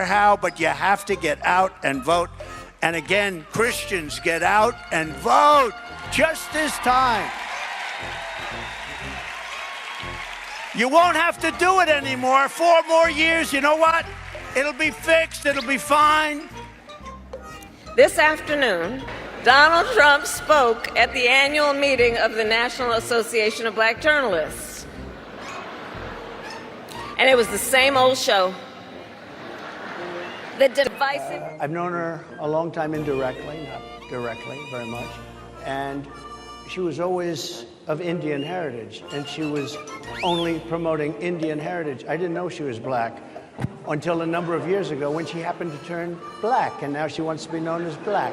How, but you have to get out and vote. And again, Christians, get out and vote just this time. You won't have to do it anymore. 4 more years, you know what? It'll be fixed, it'll be fine. This afternoon, Donald Trump spoke at the annual meeting of the National Association of Black Journalists. And it was the same old show. The divisive. I've known her a long time indirectly, not directly very much. And she was always of Indian heritage, and she was only promoting Indian heritage. I didn't know she was black until a number of years ago when she happened to turn black, and now she wants to be known as black.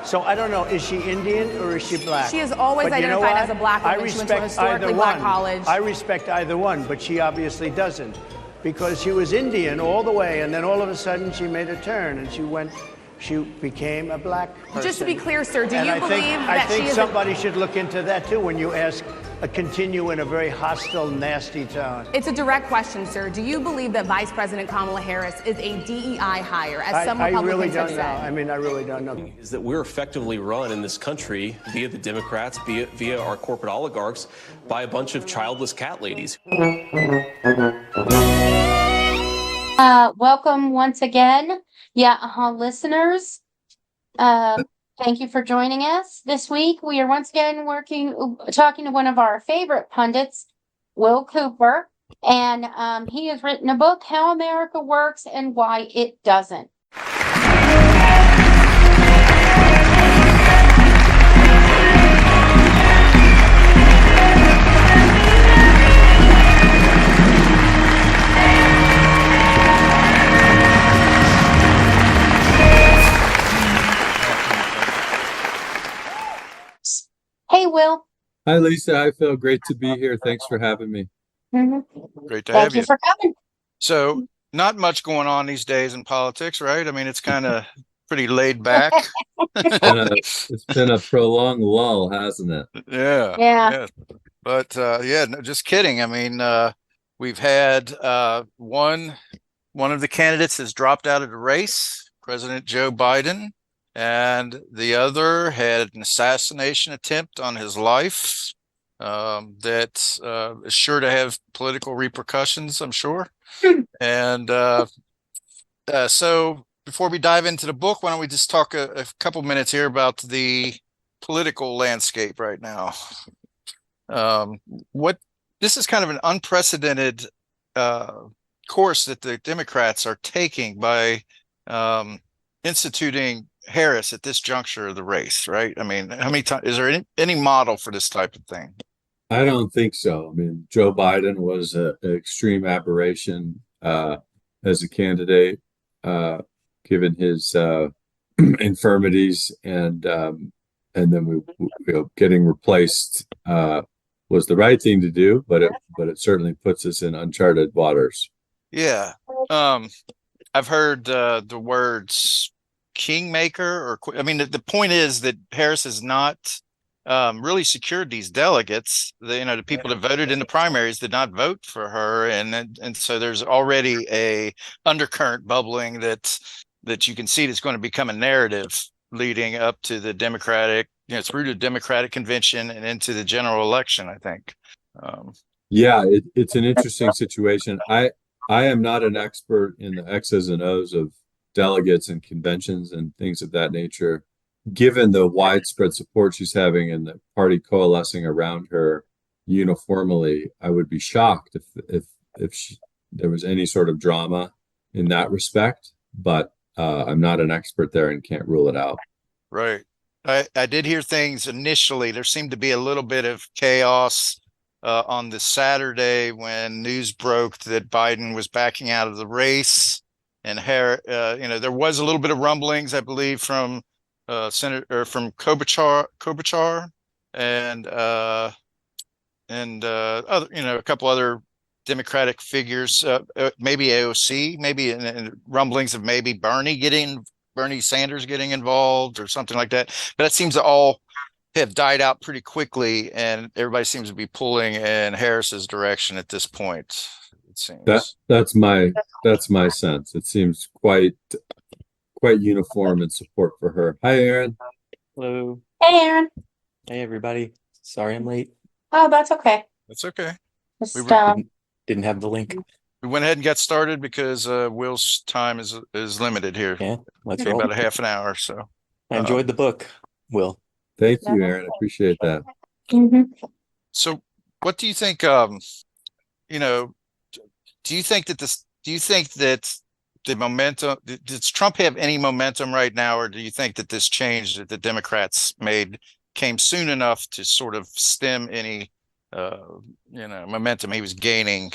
So I don't know, is she Indian or is she black? She has always identified as a black woman. She went to a historically black college. I respect either one, but she obviously doesn't. Because she was Indian all the way, and then all of a sudden she made a turn, and she became a black person. Just to be clear, sir, do you believe that I think somebody should look into that too when you ask, continue in a very hostile, nasty tone. It's a direct question, sir. Do you believe that Vice President Kamala Harris is a DEI hire, as some Republicans have said? I really don't know. I really don't know. Is that we're effectively run in this country via the Democrats, via our corporate oligarchs, by a bunch of childless cat ladies. Welcome once again. Listeners, thank you for joining us. This week, we are once again talking to one of our favorite pundits, Will Cooper, and he has written a book, How America Works and Why It Doesn't. Hey, Will. Hi, Lisa. Hi, Phil. Great to be here. Thanks for having me. Mm-hmm. Great to have you. Thank you for coming. So, not much going on these days in politics, right? I mean, it's kind of pretty laid back. It's been a prolonged lull, hasn't it? Yeah. But no, just kidding. I mean, we've had one of the candidates has dropped out of the race, President Joe Biden. And the other had an assassination attempt on his life that is sure to have political repercussions, I'm sure. And so before we dive into the book, why don't we just talk a couple minutes here about the political landscape right now? This is kind of an unprecedented course that the Democrats are taking by instituting Harris at this juncture of the race, right? I mean, how many times is there any model for this type of thing? I don't think so. I mean, Joe Biden was an extreme aberration as a candidate, given his infirmities, and then getting replaced was the right thing to do, but it certainly puts us in uncharted waters. Yeah, I've heard the words kingmaker, the point is that Harris has not really secured these delegates. The people that voted in the primaries did not vote for her, and so there's already a undercurrent bubbling that you can see that's going to become a narrative leading up to the Democratic, through the Democratic convention and into the general election, I think. It's an interesting situation. I am not an expert in the X's and O's of delegates and conventions and things of that nature. Given the widespread support she's having and the party coalescing around her uniformly, I would be shocked if there was any sort of drama in that respect. But I'm not an expert there and can't rule it out. Right. I did hear things initially. There seemed to be a little bit of chaos on the Saturday when news broke that Biden was backing out of the race. And there was a little bit of rumblings, I believe, from from Klobuchar and other, a couple other Democratic figures, maybe AOC, maybe and rumblings of maybe Bernie Sanders getting involved or something like that. But that seems to all have died out pretty quickly, and everybody seems to be pulling in Harris's direction at this point. seems. That's my sense. It seems quite uniform in support for her. Hi, Aaron. Hello. Hey, Aaron. Hey, everybody. Sorry I'm late. Oh, that's okay. That's okay. Just, We were- Didn't have the link. We went ahead and got started because Will's time is limited here. Yeah, let's Maybe roll. about a half an hour. So I enjoyed the book, Will. Thank you, Aaron. I appreciate that. so what do you think? You know, do you think that the momentum, does Trump have any momentum right now, or do you think that this change that the Democrats made came soon enough to sort of stem any momentum he was gaining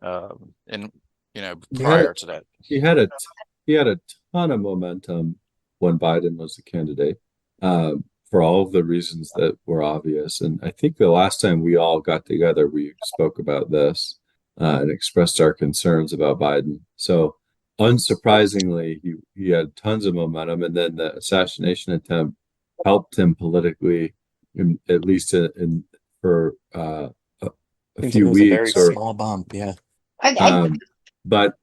prior to that? He had a ton of momentum when Biden was the candidate, for all of the reasons that were obvious. And I think the last time we all got together, we spoke about this and expressed our concerns about Biden. So unsurprisingly, he had tons of momentum, and then the assassination attempt helped him politically, at least for a few weeks. A very small bump, yeah. But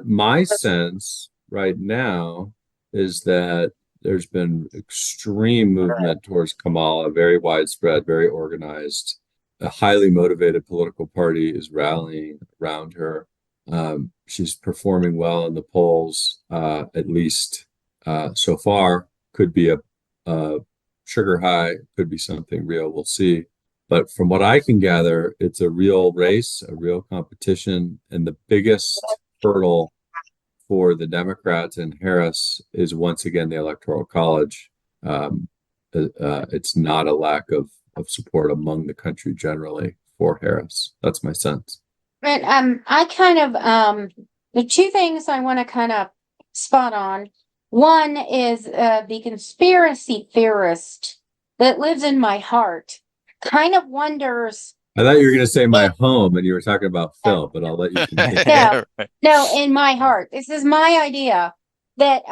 my sense right now is that there's been extreme movement towards Kamala, very widespread, very organized. A highly motivated political party is rallying around her. She's performing well in the polls, at least so far. Could be a sugar high, could be something real. We'll see. But from what I can gather, it's a real race, a real competition, and the biggest hurdle for the Democrats and Harris is once again the Electoral College. It's not a lack of support among the country generally for Harris. That's my sense. But I kind of the two things I want to kind of spot on. One is the conspiracy theorist that lives in my heart kind of wonders. I thought you were going to say my home, and you were talking about Phil, but I'll let you continue. No, in my heart, this is my idea that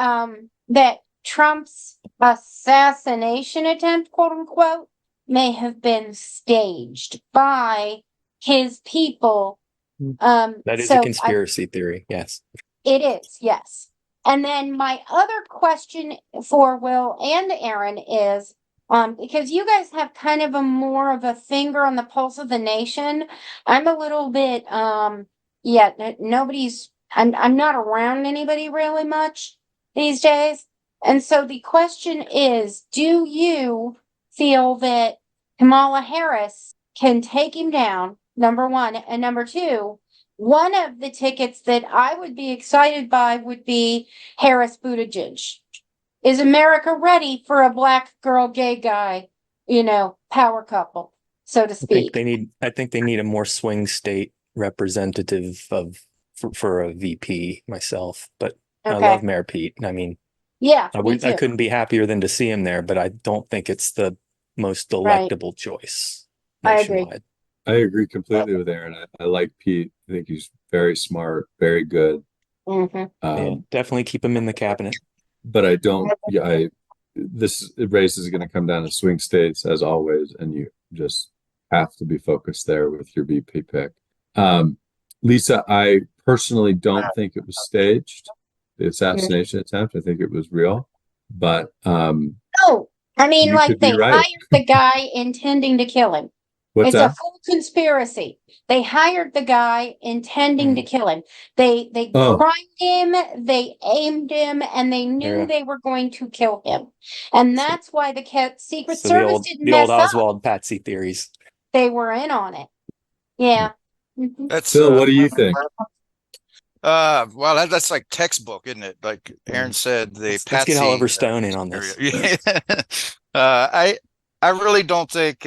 that Trump's assassination attempt, quote unquote, may have been staged by his people. That is a conspiracy theory. Yes, it is. Yes. And then my other question for Will and Aaron is, because you guys have kind of more of a finger on the pulse of the nation. I'm a little bit, I'm not around anybody really much these days. And so the question is, do you feel that Kamala Harris can take him down, number one? And number two, one of the tickets that I would be excited by would be Harris Buttigieg. Is America ready for a black girl, gay guy, power couple, so to speak? I think they need a more swing state representative for a VP myself, but okay. I love Mayor Pete. I mean, yeah, I couldn't be happier than to see him there, but I don't think it's the most delectable choice nationwide. I agree completely with Aaron. I like Pete. I think he's very smart, very good. Definitely keep him in the cabinet. But I don't. This race is going to come down to swing states as always, and you just have to be focused there with your VP pick. Lisa, I personally don't think it was staged. The assassination attempt, I think it was real. But I mean, like they hired the guy intending to kill him. It's a full conspiracy. They hired the guy intending to kill him. They primed him, they aimed him, and they knew they were going to kill him. And that's why the Secret Service didn't mess up. The old Oswald Patsy theories. They were in on it. Yeah. Phil, what do you think? Well, that's like textbook, isn't it? Like Aaron said, let's get Oliver Stone in on this. I really don't think.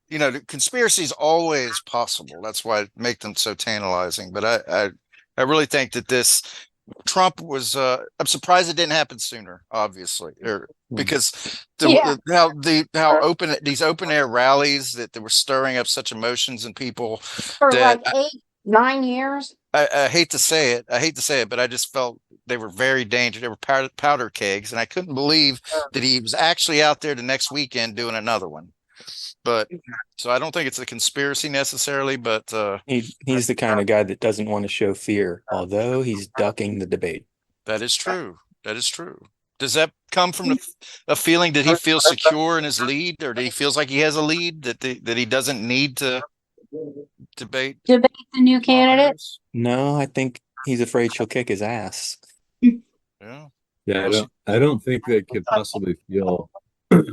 The conspiracy is always possible. That's why I make them so tantalizing. But I really think that this Trump was. I'm surprised it didn't happen sooner. Obviously, because how open these open air rallies that were stirring up such emotions in people for like 8-9 years. I hate to say it, but I just felt they were very dangerous. They were powder kegs, and I couldn't believe that he was actually out there the next weekend doing another one. But so I don't think it's a conspiracy necessarily, but He's the kind of guy that doesn't want to show fear, although he's ducking the debate. that is true. That is true. Does that come from a feeling that he feels secure in his lead, or that he feels like he has a lead that he doesn't need to debate the new candidate? No, I think he's afraid she'll kick his ass. Yeah. Yeah, I don't think they could possibly feel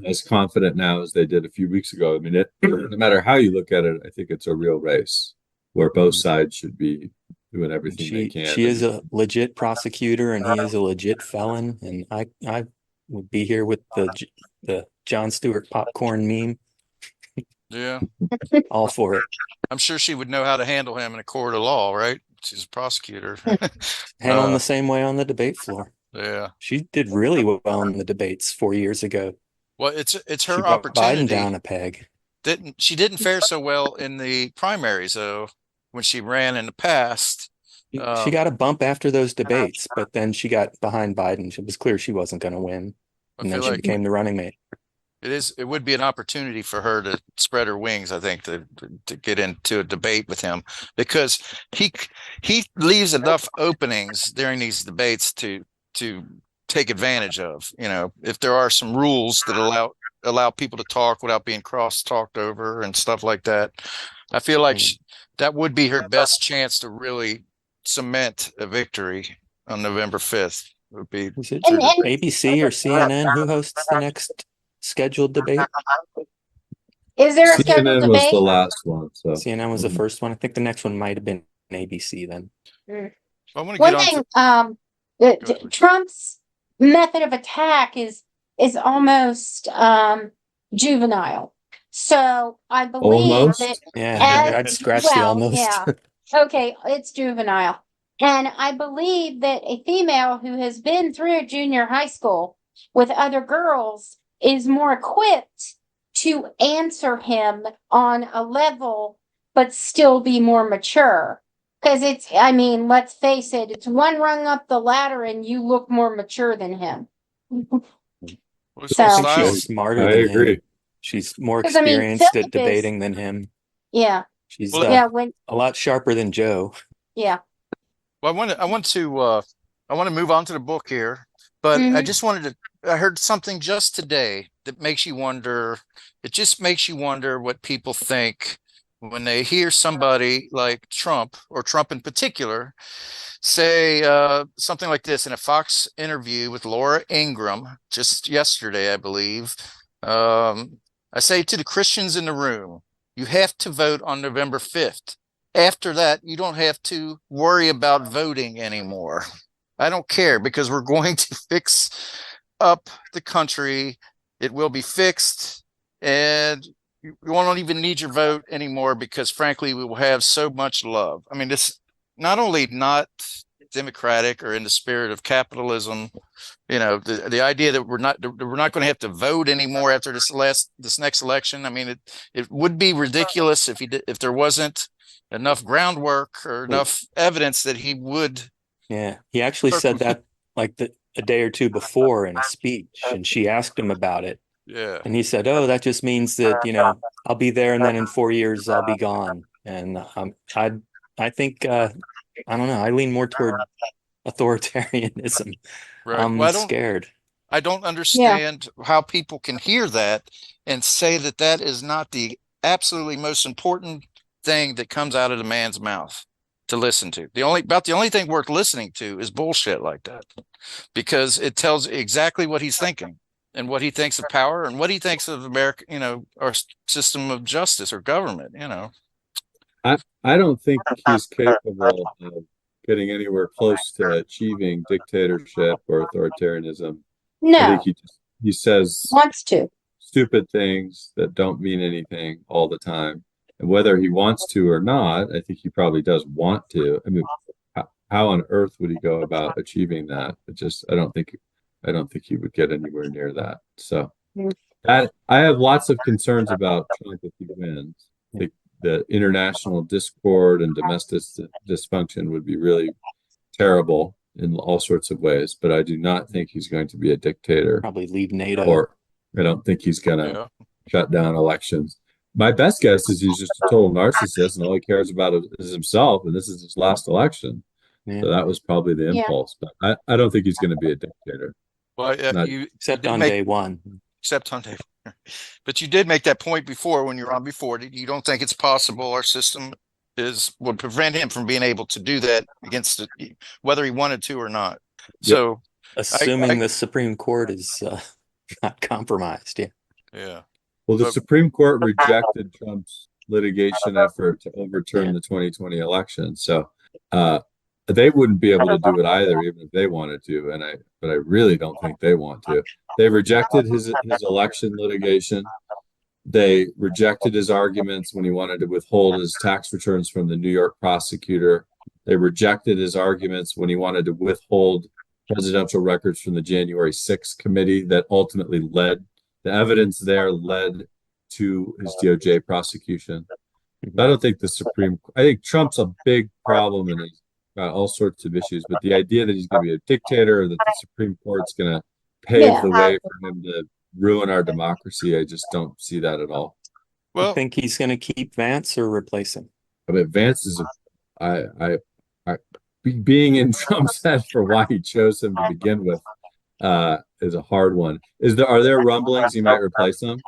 as confident now as they did a few weeks ago. I mean, no matter how you look at it, I think it's a real race where both sides should be doing everything they can. She is a legit prosecutor, and he is a legit felon. And I would be here with the Jon Stewart popcorn meme. Yeah. All for it. I'm sure she would know how to handle him in a court of law, right? She's a prosecutor. Handle him the same way on the debate floor. Yeah. She did really well in the debates 4 years ago. Well, it's her She brought opportunity. Biden down a peg. She didn't fare so well in the primaries though when she ran in the past. She got a bump after those debates, but then she got behind Biden. It was clear she wasn't going to win, and then she became the running mate. It would be an opportunity for her to spread her wings, I think, to get into a debate with him, because he leaves enough openings during these debates to take advantage of. You know, if there are some rules that allow people to talk without being cross-talked over and stuff like that, I feel like that would be her best chance to really cement a victory on November 5th. Would be ABC or CNN? Who hosts the next scheduled debate? Is there a scheduled CNN debate? was the last one. So CNN was the first one. I think the next one might have been ABC then. I want to get Trump's method of attack is almost juvenile. So I believe Almost? that I'd scratch the almost. Yeah. Okay, it's juvenile. And I believe that a female who has been through junior high school with other girls is more equipped to answer him on a level, but still be more mature. Because let's face it, it's one rung up the ladder and you look more mature than him. I think she's smarter than him. She's more experienced at debating than him. Yeah. She's a lot sharper than Joe. Yeah. Well, I want to move on to the book here, but I heard something just today that makes you wonder. It just makes you wonder what people think when they hear somebody like Trump, or Trump in particular, say something like this in a Fox interview with Laura Ingraham just yesterday, I believe. I say to the Christians in the room, you have to vote on November 5th. After that, you don't have to worry about voting anymore. I don't care, because we're going to fix up the country. It will be fixed, and you won't even need your vote anymore, because frankly, we will have so much love. I mean, this not only not democratic or in the spirit of capitalism, you know, the idea that we're not going to have to vote anymore after this next election. I mean, it would be ridiculous if there wasn't enough groundwork or enough evidence that he would. Yeah, he actually said that like a day or two before in a speech, and she asked him about it. Yeah, and he said, "Oh, that just means that, you know, I'll be there, and then in 4 years I'll be gone." And I think I don't know. I lean more toward authoritarianism. right. I'm scared. I don't understand how people can hear that and say that that is not the absolutely most important thing that comes out of the man's mouth to listen to. The only thing worth listening to is bullshit like that, because it tells exactly what he's thinking and what he thinks of power and what he thinks of America, you know, our system of justice or government, you know. I don't think he's capable of getting anywhere close to achieving dictatorship or authoritarianism. No. I think he says wants to stupid things that don't mean anything all the time. And whether he wants to or not, I think he probably does want to. I mean, how on earth would he go about achieving that? I don't think he would get anywhere near that. So I have lots of concerns about Trump if he wins. The international discord and domestic dysfunction would be really terrible in all sorts of ways, but I do not think he's going to be a dictator. Probably leave NATO. Or I don't think he's going to shut down elections. my best guess is he's just a total narcissist, and all he cares about is himself, and this is his last election. Yeah. So that was probably the impulse. But I don't think he's going to be a dictator. Well, Not- Except on day one. except on day one. But you did make that point before when you were on before. You don't think it's possible our system would prevent him from being able to do that against it, whether he wanted to or not. So Assuming the Supreme Court is not compromised. Yeah. yeah. Well, the Supreme Court rejected Trump's litigation effort to overturn the 2020 election. So they wouldn't be able to do it either, even if they wanted to. But I really don't think they want to. They rejected his election litigation. They rejected his arguments when he wanted to withhold his tax returns from the New York prosecutor. They rejected his arguments when he wanted to withhold presidential records from the January 6th committee that ultimately led to his DOJ prosecution. But I don't think I think Trump's a big problem and he's got all sorts of issues, but the idea that he's going to be a dictator or that the Supreme Court's going to pave the way for him to ruin our democracy, I just don't see that at all. Well, I think he's going to keep Vance or replace him. I mean, Vance is being in Trump's head for why he chose him to begin with is a hard one. Are there rumblings he might replace him?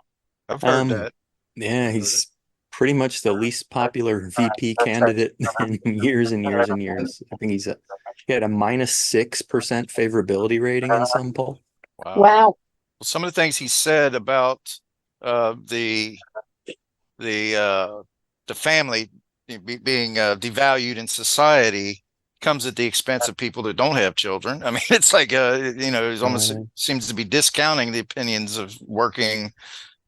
I've heard that. Yeah, he's pretty much the least popular VP candidate in years and years and years. I think he had a -6% favorability rating in some poll. Wow. Wow. Some of the things he said about the family being devalued in society comes at the expense of people that don't have children. I mean, it's like he's almost seems to be discounting the opinions of working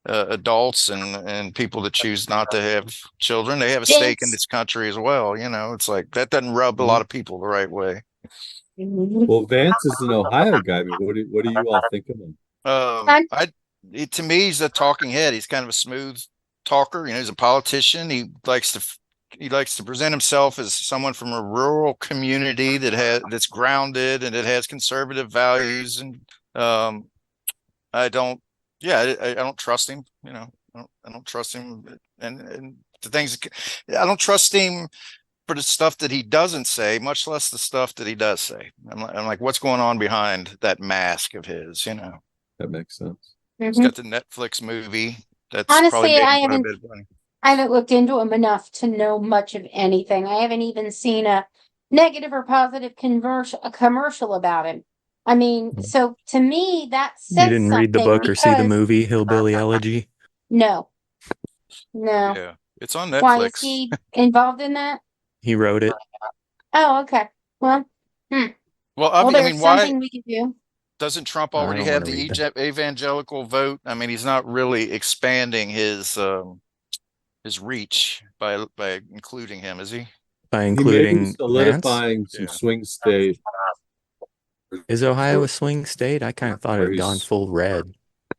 adults and people that choose not to have children. They have a stake in this country as well. It's like that doesn't rub a lot of people the right way. Well, Vance is an Ohio guy. I mean, what do you all think of him? To me, he's a talking head. He's kind of a smooth talker. He's a politician. He likes to present himself as someone from a rural community that's grounded and it has conservative values. And I don't trust him. I don't trust him, and the things I don't trust him for the stuff that he doesn't say, much less the stuff that he does say. I'm like, what's going on behind that mask of his? That makes sense. He's got the Netflix movie. That's Honestly, probably I haven't looked into him enough to know much of anything. I haven't even seen a negative or positive commercial about him. I mean, so to me, that says you didn't read the book or see the movie Hillbilly Elegy? No. Yeah, it's on Netflix. Why is he involved in that? He wrote it. Oh, okay. Well, I mean, why something we could do? Doesn't Trump already have the evangelical vote? I mean, he's not really expanding his reach by including him, is he? By including he may be solidifying some swing state. Is Ohio a swing state? I kind of thought it had gone full red.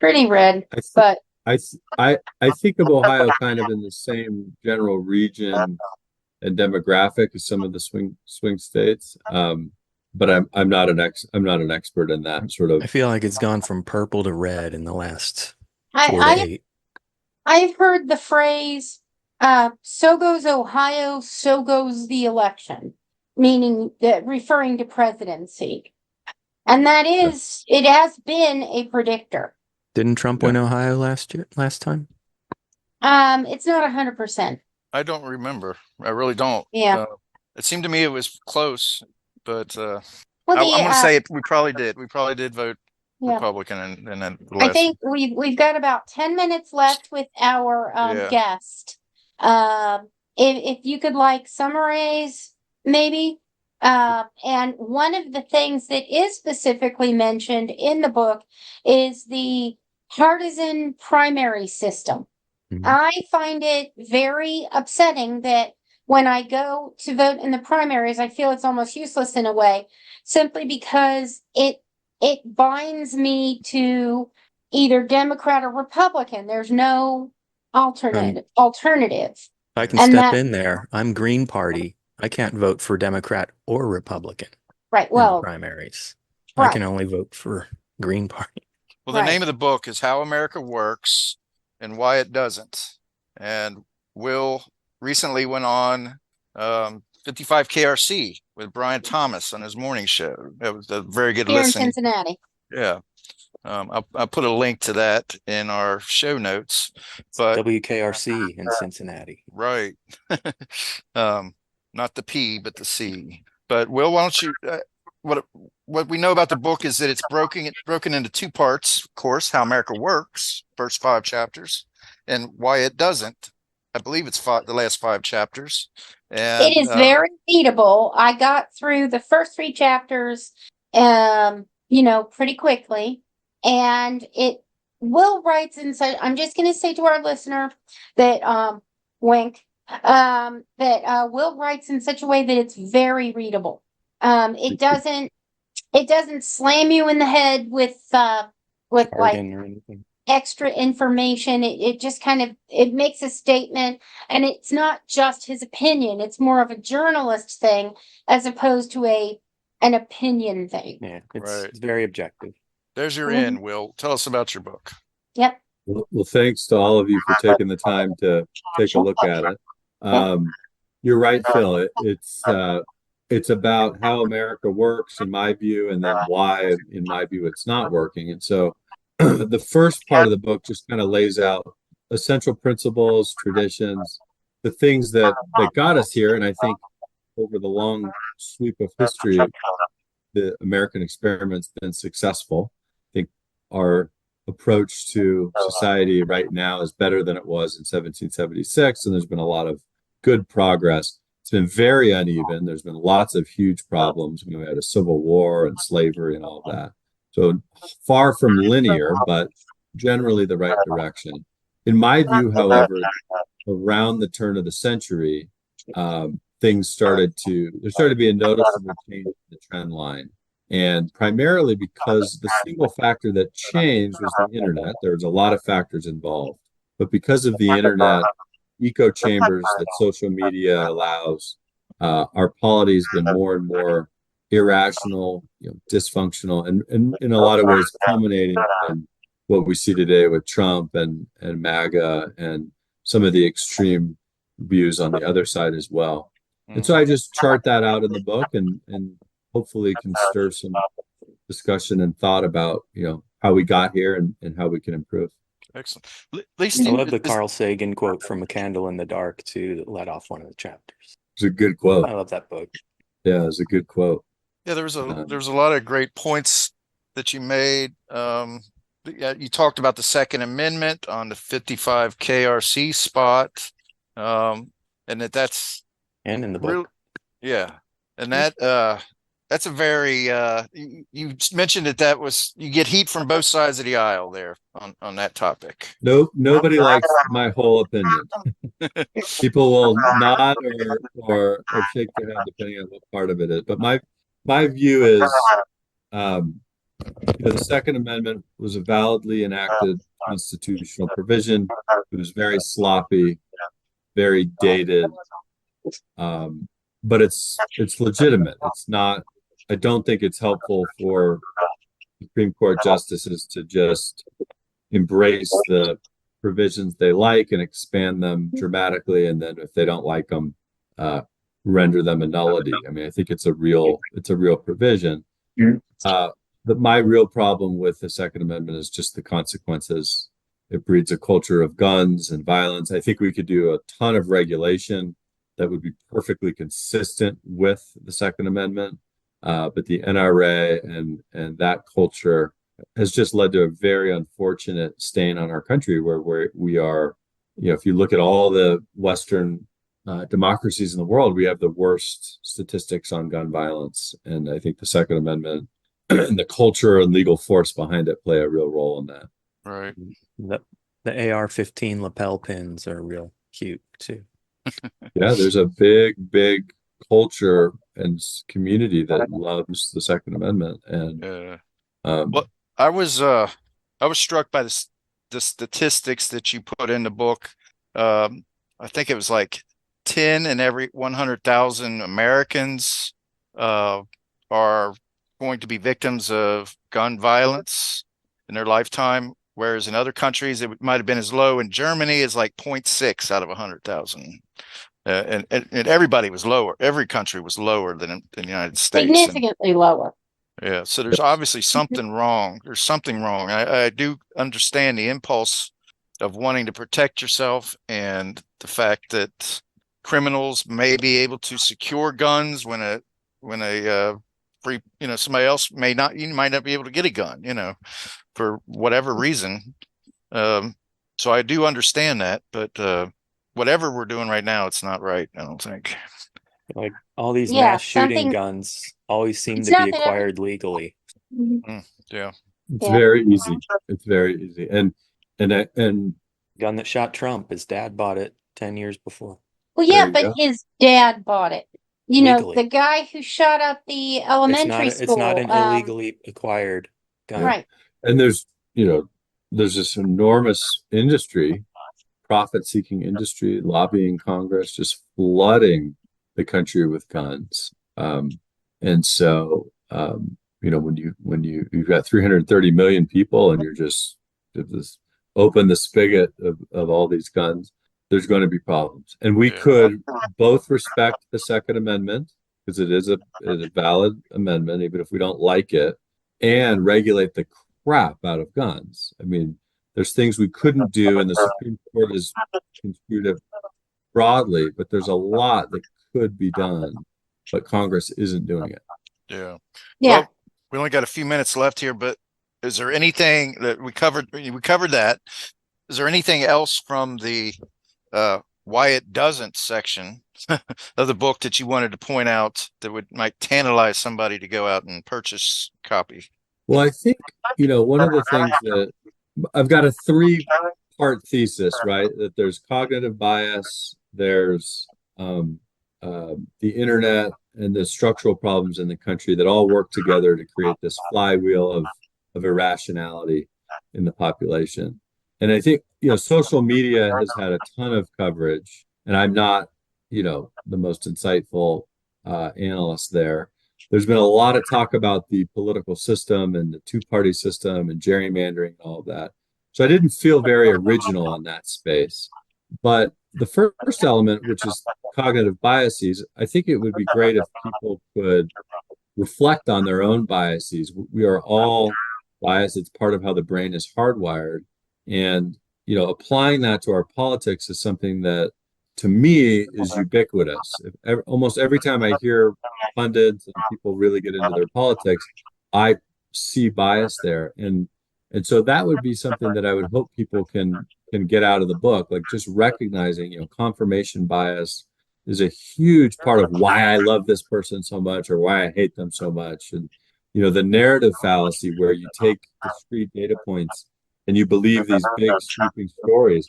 Pretty red, but I think of Ohio kind of in the same general region and demographic as some of the swing states. But I'm not an expert in that sort of. I feel like it's gone from purple to red in the last 4 to 8. I've heard the phrase, so goes Ohio, so goes the election, meaning that referring to presidency. And that is, it has been a predictor. Didn't Trump win Ohio last time? It's not 100%. I don't remember. I really don't. Yeah. It seemed to me it was close, but I'm Well, going to say it. We probably did. We probably did vote Republican, and then I think we've got about 10 minutes left with our guest. If you could summarize maybe. And one of the things that is specifically mentioned in the book is the partisan primary system. Mm-hmm. I find it very upsetting that when I go to vote in the primaries, I feel it's almost useless in a way, simply because it binds me to either Democrat or Republican. There's no alternative. I can step in there. I'm Green Party. I can't vote for Democrat or Republican. Right. Well, primaries. Right. I can only vote for Green Party. Well, the name of the book is How America Works and Why It Doesn't. And Will recently went on 55 KRC with Brian Thomas on his morning show. That was a very good Here in listen. Cincinnati. Yeah. I'll put a link to that in our show notes. But WKRC in Cincinnati. right. Not the P, but the C. But Will, why don't you? What we know about the book is that it's broken into two parts. Of course, how America works, first 5 chapters, and why it doesn't. I believe it's the last 5 chapters. And It is very readable. I got through the first 3 chapters, pretty quickly. And Will writes in such, I'm just going to say to our listener that, wink, that Will writes in such a way that it's very readable. It doesn't slam you in the head with like Jargon or anything. extra information. It just kind of, it makes a statement, and it's not just his opinion. It's more of a journalist thing as opposed to an opinion thing. Yeah, Right. it's very objective. there's your in, Will. Tell us about your book. Yep. Well, thanks to all of you for taking the time to take a look at it. You're right, Phil. It's about how America works, in my view, and then why, in my view, it's not working. And so the first part of the book just kind of lays out essential principles, traditions, the things that got us here. And I think over the long sweep of history, the American experiment's been successful. I think our approach to society right now is better than it was in 1776, and there's been a lot of good progress. It's been very uneven. There's been lots of huge problems. We had a civil war and slavery and all of that. So far from linear, but generally the right direction. In my view, however, around the turn of the century, there started to be a noticeable change in the trend line. And primarily because the single factor that changed was the internet. There was a lot of factors involved. But because of the internet, echo chambers that social media allows, our polity has been more and more irrational, dysfunctional, and in a lot of ways culminating in what we see today with Trump and MAGA and some of the extreme views on the other side as well. And so I just chart that out in the book and hopefully can stir some discussion and thought about, how we got here and how we can improve. Excellent. At least I love the Carl Sagan quote from A Candle in the Dark too, that led off one of the chapters. It's a good quote. I love that book. Yeah, it's a good quote. Yeah, there was a lot of great points that you made. You talked about the Second Amendment on the 55 KRC spot, and that's and in the book. Yeah, and that's a very you mentioned that was you get heat from both sides of the aisle there on that topic. Nobody likes my whole opinion. People will nod or shake their head depending on what part of it is. But my view is the Second Amendment was a validly enacted constitutional provision. It was very sloppy, very dated, but it's legitimate. It's not. I don't think it's helpful for Supreme Court justices to just embrace the provisions they like and expand them dramatically, and then if they don't like them, render them a nullity. I mean, I think it's a real provision. My real problem with the Second Amendment is just the consequences. It breeds a culture of guns and violence. I think we could do a ton of regulation that would be perfectly consistent with the Second Amendment. But the NRA and that culture has just led to a very unfortunate stain on our country where we are, if you look at all the Western democracies in the world, we have the worst statistics on gun violence. And I think the Second Amendment and the culture and legal force behind it play a real role in that. Right. The AR-15 lapel pins are real cute too. Yeah, there's a big culture and community that loves the Second Amendment. And well, I was struck by the statistics that you put in the book. I think it was like 10 in every 100,000 Americans are going to be victims of gun violence in their lifetime. whereas in other countries it might have been as low. In Germany, is like 0.6 out of 100,000. And everybody was lower. Every country was lower than the United States. Significantly lower. Yeah, so there's obviously something wrong. There's something wrong. I do understand the impulse of wanting to protect yourself and the fact that criminals may be able to secure guns when a free, somebody else might not be able to get a gun, for whatever reason. So I do understand that, but whatever we're doing right now, it's not right, I don't think. Like all these Yeah, mass shooting something- guns always seem It's to not be that acquired legally. Yeah. It's Yeah. very easy. It's very easy. And Gun that shot Trump, his dad bought it 10 years before. Well, There yeah, you but go. his dad bought it. You know, Legally. the guy who shot up the elementary school. It's not an illegally acquired gun. Right. and there's this enormous industry, profit-seeking industry, lobbying Congress, just flooding the country with guns. And so when you've got 330 million people and you're just open the spigot of all these guns, there's going to be problems. And we could both respect the Second Amendment, because it is a valid amendment, even if we don't like it, and regulate the crap out of guns. I mean, there's things we couldn't do, and the Supreme Court has construed it broadly, but there's a lot that could be done, but Congress isn't doing it. Yeah. Yeah. Well, we only got a few minutes left here, but is there anything that we covered? We covered that. Is there anything else from the why it doesn't section of the book that you wanted to point out that might tantalize somebody to go out and purchase a copy? Well, I think, one of the things that I've got a 3-part thesis, right? That there's cognitive bias, there's the internet, and the structural problems in the country that all work together to create this flywheel of irrationality in the population. And I think, social media has had a ton of coverage, and I'm not, the most insightful analyst there. There's been a lot of talk about the political system and the two-party system and gerrymandering and all of that. So I didn't feel very original in that space. But the first element, which is cognitive biases, I think it would be great if people could reflect on their own biases. We are all biased. It's part of how the brain is hardwired. And, applying that to our politics is something that, to me, is ubiquitous. Almost every time I hear pundits and people really get into their politics, I see bias there. And so that would be something that I would hope people can get out of the book, like just recognizing, confirmation bias is a huge part of why I love this person so much or why I hate them so much. And, the narrative fallacy where you take discrete data points and you believe these big sweeping stories,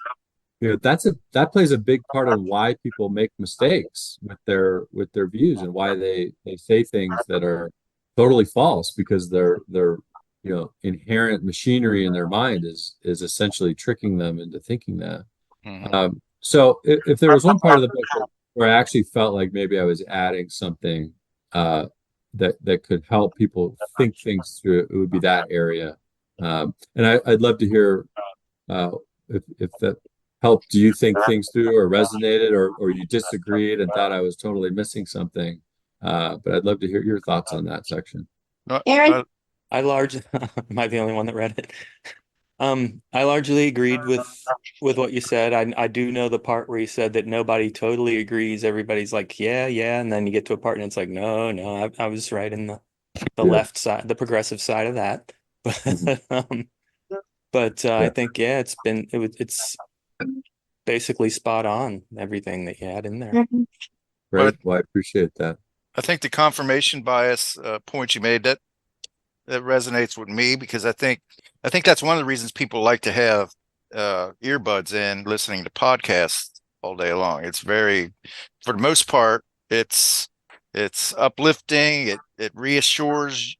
that plays a big part in why people make mistakes with their views and why they say things that are totally false, because their inherent machinery in their mind is essentially tricking them into thinking that. So if there was one part of the book where I actually felt like maybe I was adding something that could help people think things through, it would be that area. And I'd love to hear if that helped you think things through or resonated, or you disagreed and thought I was totally missing something. But I'd love to hear your thoughts on that section. Aaron? Am I the only one that read it? I largely agreed with what you said. I do know the part where you said that nobody totally agrees. Everybody's like, yeah, and then you get to a part and it's like, no, I was right in the left side, the progressive side of that. But I think it's basically spot on, everything that you had in there. Great. Well, I appreciate that. I think the confirmation bias point you made, that resonates with me, because I think that's one of the reasons people like to have earbuds in, listening to podcasts all day long. It's very, for the most part, it's uplifting. It reassures,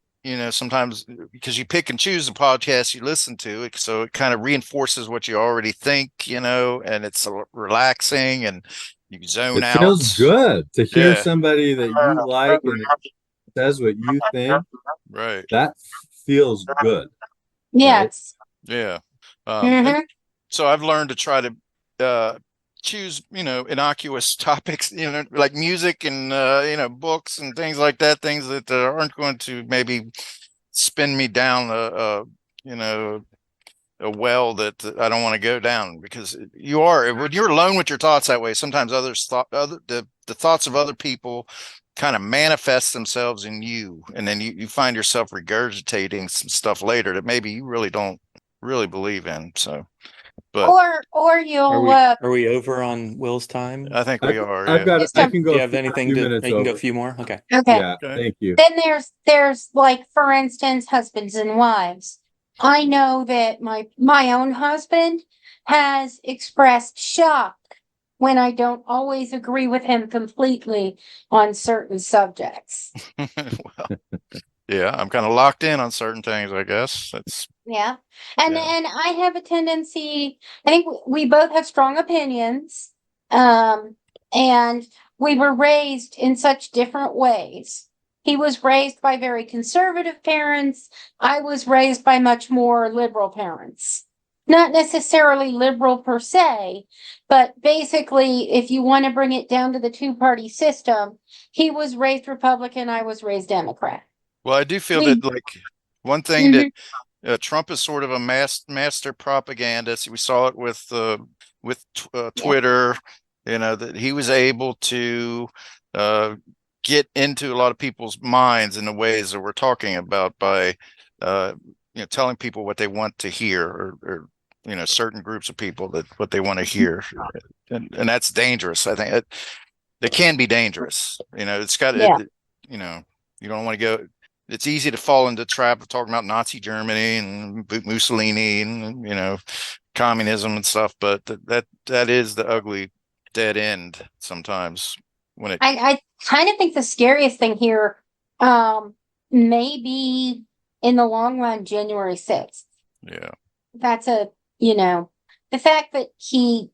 sometimes, because you pick and choose the podcast you listen to, so it kind of reinforces what you already think, and it's relaxing and you zone out. It feels good to hear somebody that you like and it says what you think. Right. That feels good. Yeah. Right? Yeah. And so I've learned to try to choose, innocuous topics, like music and, books and things like that, things that aren't going to maybe spin me down a well that I don't want to go down, because when you're alone with your thoughts that way, sometimes the thoughts of other people kind of manifest themselves in you, and then you find yourself regurgitating some stuff later that maybe you really don't really believe in. So, but or you'll Are we over on Will's time? I think we are. I've got. Just I can Do go. you have anything to? minutes You can go a over. few more. Okay. okay. Yeah. Thank you. Then there's like, for instance, husbands and wives. I know that my own husband has expressed shock when I don't always agree with him completely on certain subjects. Well, yeah, I'm kind of locked in on certain things, I guess. Yeah. And I have a tendency, I think we both have strong opinions. And we were raised in such different ways. He was raised by very conservative parents. I was raised by much more liberal parents. Not necessarily liberal per se, but basically, if you want to bring it down to the two-party system, he was raised Republican, I was raised Democrat. Well, I do feel that, like, one thing that Trump is sort of a master propagandist. We saw it with Twitter, that he was able to get into a lot of people's minds in the ways that we're talking about by telling people what they want to hear, or certain groups of people that what they want to hear, and that's dangerous. I think it can be dangerous. It's got you don't want to go. It's easy to fall into the trap of talking about Nazi Germany and Mussolini and communism and stuff, but that is the ugly dead end sometimes. I kind of think the scariest thing here may be, in the long run, January 6th. Yeah. That's the fact that he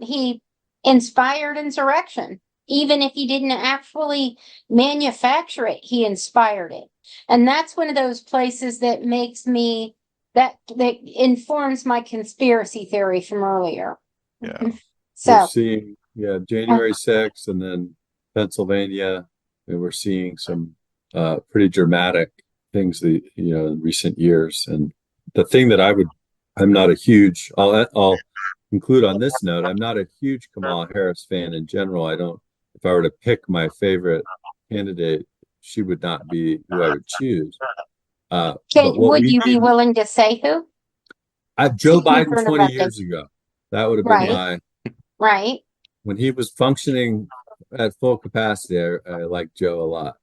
he inspired insurrection. Even if he didn't actually manufacture it, he inspired it. And that's one of those places that makes me, that informs my conspiracy theory from earlier. Yeah. So we're seeing, January 6th, and then Pennsylvania, and we're seeing some pretty dramatic things in recent years. And the thing that I'm not a huge, I'll include on this note, I'm not a huge Kamala Harris fan in general. If I were to pick my favorite candidate, she would not be who I would choose. Would you be willing to say who? Joe Biden 20 years ago. That would have been right. When he was functioning at full capacity, I like Joe a lot.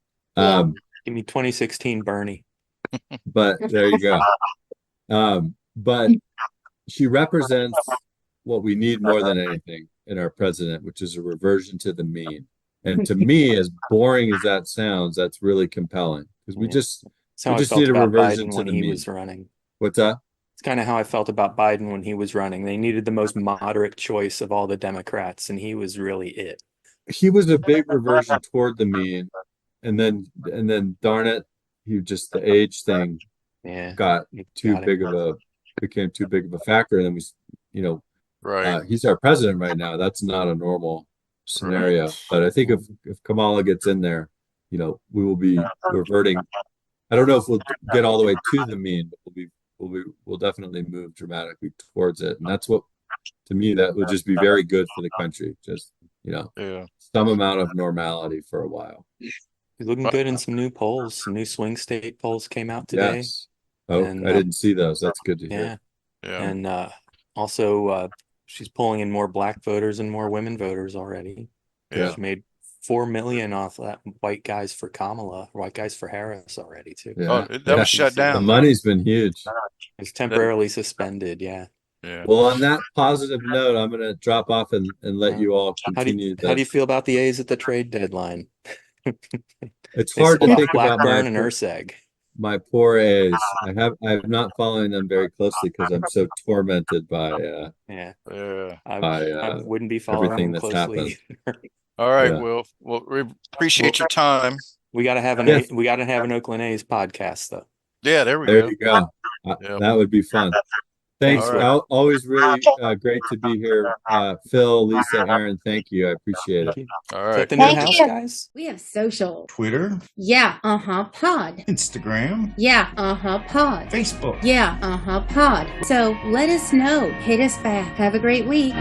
Give me 2016 Bernie. But there you go. But she represents what we need more than anything in our president, which is a reversion to the mean. And to me, as boring as that sounds, that's really compelling, because we just need a reversion to the mean. Was running. What's that? It's kind of how I felt about Biden when he was running. They needed the most moderate choice of all the Democrats, and he was really it. He was a big reversion toward the mean, and then darn it, the age thing became too big of a factor. And then he's our president right now. That's not a normal scenario. Right. But I think if Kamala gets in there, we will be reverting. I don't know if we'll get all the way to the mean, but we'll definitely move dramatically towards it. And that's what, to me, that would just be very good for the country. Just, some amount of normality for a while. He's looking good in some new polls. Some new swing state polls came out today. Yes. Oh, and, I didn't see those. That's good to hear. Yeah. And also, she's pulling in more black voters and more women voters already. Yeah. She made 4 million off that white guys for Harris already too. Yeah. That was shut down. The money's been huge. It's temporarily suspended. Yeah. Well, on that positive note, I'm going to drop off and let you all continue. How do you feel about the A's at the trade deadline? It's hard to think about Blackburn and Urseg. My poor A's. I'm not following them very closely because I'm so tormented by I wouldn't be following everything them that's closely. All right, Will. Well, we appreciate your time. We gotta have an Oakland A's podcast though. Yeah, there we There go. you go. Yeah. That would be fun. Thanks. All right. Always really great to be here. Phil, Lisa, Aaron, thank you. I appreciate it. All Is right. that the new Thank house, you. guys? We have social. Twitter, Yeah, pod. Instagram, Yeah, pod. Facebook. Yeah, pod. So let us know. Hit us back. Have a great week.